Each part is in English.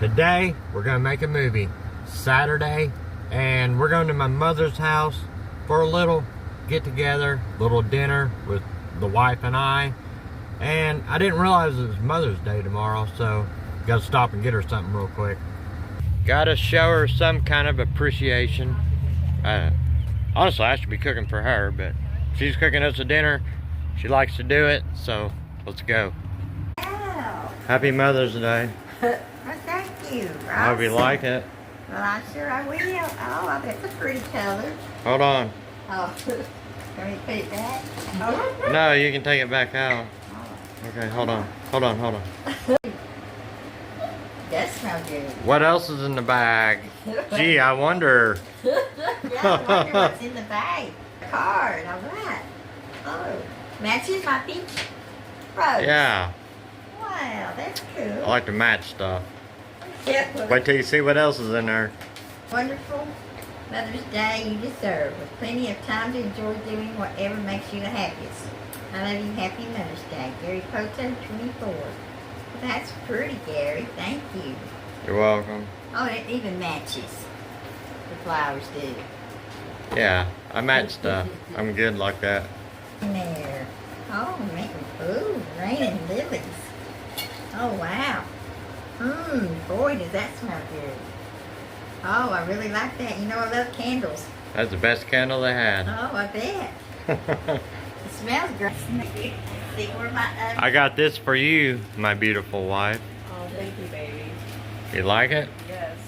Today, we're gonna make a movie. Saturday, and we're going to my mother's house for a little get-together, little dinner with the wife and I. And I didn't realize it was Mother's Day tomorrow, so gotta stop and get her something real quick. Gotta show her some kind of appreciation. Honestly, I should be cooking for her, but she's cooking us a dinner. She likes to do it, so let's go. Wow. Happy Mother's Day. Well, thank you. I hope you like it. Well, I'm sure I will. Oh, that's a pretty color. Hold on. Oh, can we put it back? Oh. No, you can take it back out. Okay, hold on. Hold on, hold on. That smells good. What else is in the bag? Gee, I wonder. Yeah, I wonder what's in the bag. Card, all right. Oh, matches my pink rose. Yeah, Wow, that's cool. I like to match stuff. Yeah, well, Wait till you see what else is in there. wonderful Mother's Day you deserve, with plenty of time to enjoy doing whatever makes you the happiest. I love you. Happy Mother's Day. Gary Poto, 24. Well, that's pretty, Gary. Thank you. You're welcome. Oh, it even matches. The flowers do. Yeah, I match stuff. I'm good like that. In there. Oh, man. Ooh, raining lilies. Oh, wow. Boy, does that smell good. Oh, I really like that. You know, I love candles. That's the best candle they had. Oh, I bet. It smells great. See where my I got this for you, my beautiful wife. Oh, thank you, baby. You like it? Yes.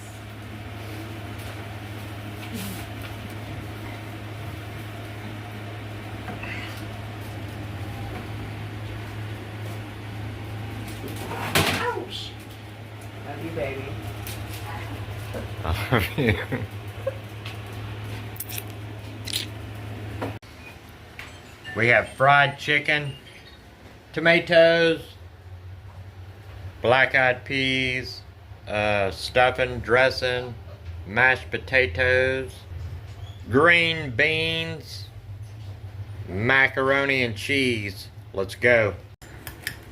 Ouch. Love you, baby. I love you. We have fried chicken, tomatoes, black-eyed peas, stuffing, dressing, mashed potatoes, green beans, macaroni and cheese. Let's go.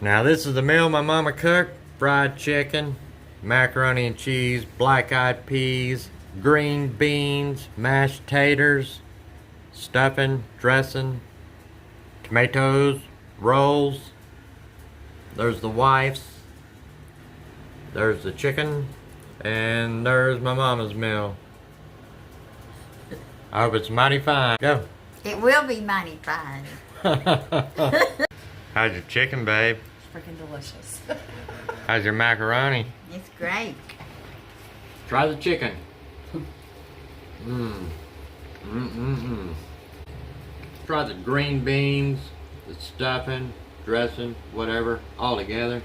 Now this is the meal my mama cooked. Fried chicken, macaroni and cheese, black-eyed peas, green beans, mashed taters, stuffing, dressing, tomatoes, rolls. There's the wife's. There's the chicken. And there's my mama's meal. I hope it's mighty fine. Go. It will be mighty fine. How's your chicken, babe? It's freaking delicious. How's your macaroni? It's great. Try the chicken. Try the green beans, the stuffing, dressing, whatever, all together.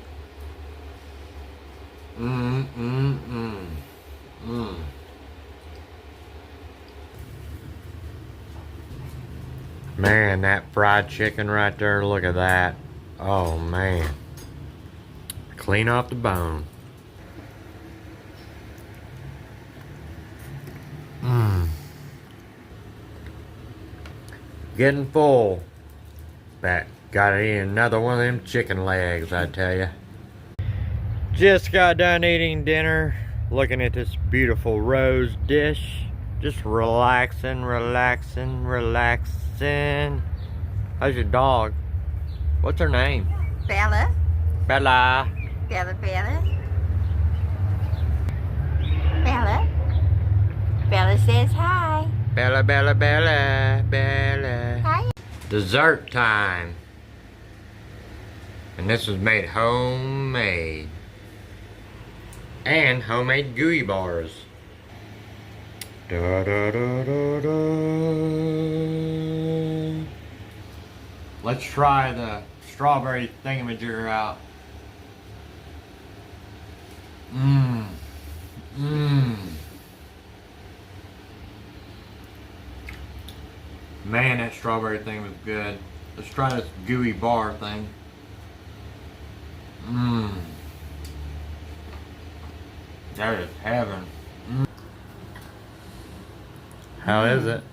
Man, that fried chicken right there, look at that. Oh man. Clean off the bone. Getting full. But gotta eat another one of them chicken legs, I tell ya. Just got done eating dinner, looking at this beautiful rose dish. Just relaxing, relaxing, relaxing. How's your dog? What's her name? Bella. Bella. Bella, Bella. Bella. Bella says hi. Bella, Bella, Bella, Bella. Hi. Dessert time. And this was made homemade. And homemade gooey bars. Da, da, da, da, da. Let's try the strawberry thingamajigger out. Man, that strawberry thing was good. Let's try this gooey bar thing. That is heaven. How is it?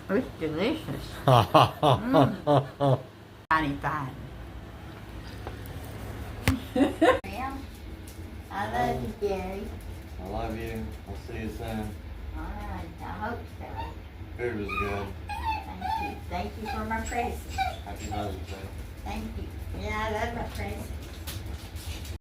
It's delicious. Mighty fine. I love you, Gary. I love you. I'll see you soon. All right, I hope so. Food was good. Thank you. Thank you for my presents. Happy Mother's Day. Thank you. Yeah, I love my presents.